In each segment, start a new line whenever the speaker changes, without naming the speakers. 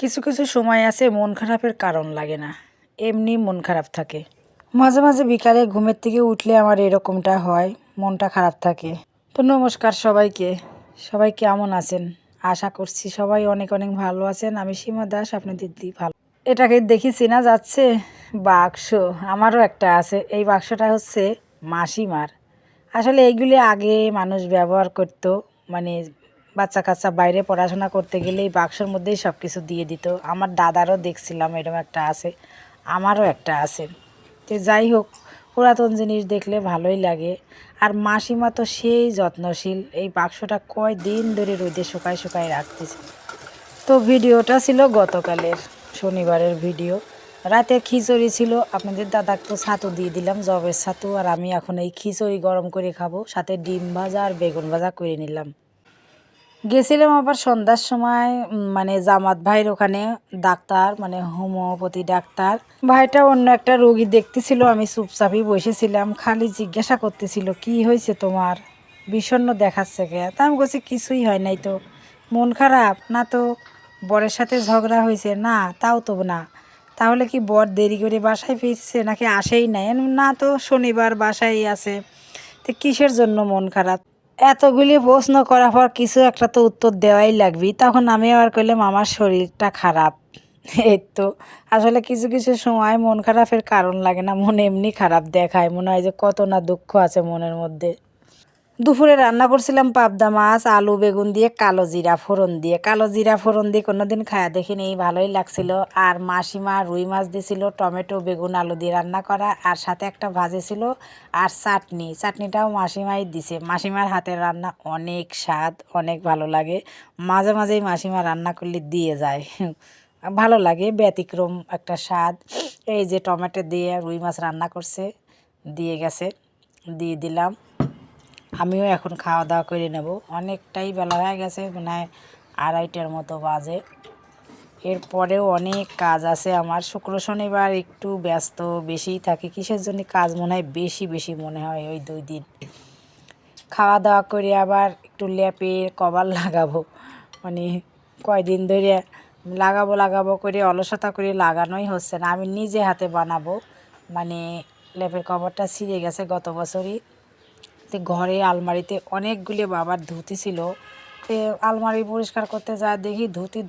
কিছু কিছু সময় আছে মন খারাপের কারণ লাগে না, এমনি মন খারাপ থাকে। মাঝে মাঝে বিকালে ঘুমের থেকে উঠলে আমার এরকমটা হয়, মনটা খারাপ থাকে। তো নমস্কার সবাইকে, সবাই কেমন আছেন? আশা করছি সবাই অনেক অনেক ভালো আছেন। আমি সীমা দাস, আপনাদের দিদি ভালো। এটাকে দেখি চেনা যাচ্ছে, বাক্স। আমারও একটা আছে, এই বাক্সটা হচ্ছে মাসিমার। আসলে এইগুলি আগে মানুষ ব্যবহার করতো, মানে বাচ্চা কাচ্চা বাইরে পড়াশোনা করতে গেলে এই বাক্সর মধ্যেই সব কিছু দিয়ে দিত। আমার দাদারও দেখছিলাম এরকম একটা আছে, আমারও একটা আছে। তো যাই হোক, পুরাতন জিনিস দেখলে ভালোই লাগে। আর মাসিমা তো সেই যত্নশীল, এই বাক্সটা কয় দিন ধরে রোদে শুকায় শুকায় রাখতেছে। তো ভিডিওটা ছিল গতকালের শনিবারের ভিডিও। রাতে খিচুড়ি ছিল, আপনাদের দাদাকে তো ছাতু দিয়ে দিলাম, জবের ছাতু। আর আমি এখন এই খিচুড়ি গরম করে খাবো, সাথে ডিম ভাজা আর বেগুন ভাজা করে নিলাম। গেছিলাম আবার সন্ধ্যার সময়, মানে জামাত ভাইয়ের ওখানে ডাক্তার, মানে হোমিওপ্যাথি ডাক্তার। ভাইটা অন্য একটা রোগী দেখতেছিল, আমি চুপচাপই বসেছিলাম। খালি জিজ্ঞাসা করতেছিল, কি হয়েছে তোমার, বিষণ্ণ দেখাচ্ছে কে? তা আমি বলছি কিছুই হয় নাই তো। মন খারাপ না তো? বরের সাথে ঝগড়া হয়েছে না? তাও তো না। তাহলে কি বর দেরি করে বাসায় ফিরছে নাকি আসেই নাই? না তো, শনিবার বাসায় আছে। তো কিসের জন্য মন খারাপ? এতগুলি প্রশ্ন করার পর কিছু একটা তো উত্তর দেওয়াই লাগবে। তখন আমি আবার কইলাম আমার শরীরটা খারাপ। এই তো। আসলে কিছু কিছু সময় মন খারাপের কারণ লাগে না, মন এমনি খারাপ দেখায়, মনে হয় যে কত না দুঃখ আছে মনের মধ্যে। দুপুরে রান্না করছিলাম পাবদা মাছ, আলু বেগুন দিয়ে, কালো জিরা ফোড়ন দিয়ে। কালো জিরা ফোড়ন দিয়ে কোনোদিন খায়া দেখিনি, ভালোই লাগছিল। আর মাসিমা রুই মাছ দিয়েছিল, টমেটো বেগুন আলু দিয়ে রান্না করা, আর সাথে একটা ভাজি ছিল, আর চাটনি। চাটনিটাও মাসিমাই দিছে। মাসিমার হাতের রান্না অনেক স্বাদ, অনেক ভালো লাগে। মাঝে মাঝেই মাসিমা রান্না করলে দিয়ে যায়, ভালো লাগে, ব্যতিক্রম একটা স্বাদ। এই যে টমেটো দিয়ে রুই মাছ রান্না করছে, দিয়ে গেছে, দিয়ে দিলাম। আমিও এখন খাওয়া দাওয়া করে নেব, অনেকটাই বেলা হয়ে গেছে, মনে হয় 2:30টার মতো বাজে। এরপরেও অনেক কাজ আছে আমার। শুক্র শনিবার একটু ব্যস্ত বেশিই থাকি, কিসের জন্য কাজ মনে হয় বেশি বেশি মনে হয় ওই 2 দিন। খাওয়া দাওয়া করে আবার একটু ল্যাপের কভার লাগাবো, মানে কয়দিন ধরে লাগাবো লাগাবো করে অলসতা করে লাগানোই হচ্ছে না। আমি নিজে হাতে বানাবো, মানে ল্যাপের কভারটা ছিঁড়ে গেছে গত বছরই। তো ঘরে আলমারিতে অনেকগুলি বাবার ধুতি ছিল, তো আলমারি পরিষ্কার করতে যা দেখি ধুতি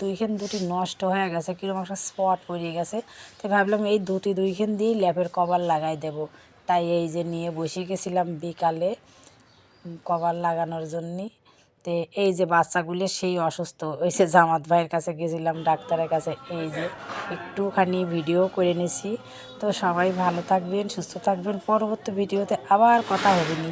দুটি নষ্ট হয়ে গেছে, কীরকম একটা স্পট পড়ে গেছে। তো ভাবলাম এই ধুতি 2খান দিয়েই ল্যাপের কভার লাগাই দেব। তাই এই যে নিয়ে বসে গেছিলাম বিকালে কভার লাগানোর জন্যে। তো এই যে বাচ্চাগুলো সেই অসুস্থ, ওই যে জামাত ভাইয়ের কাছে গেছিলাম ডাক্তারের কাছে, এই যে একটুখানি ভিডিও করে নিছি। তো সবাই ভালো থাকবেন, সুস্থ থাকবেন, পরবর্তী ভিডিওতে আবার কথা হবে নি।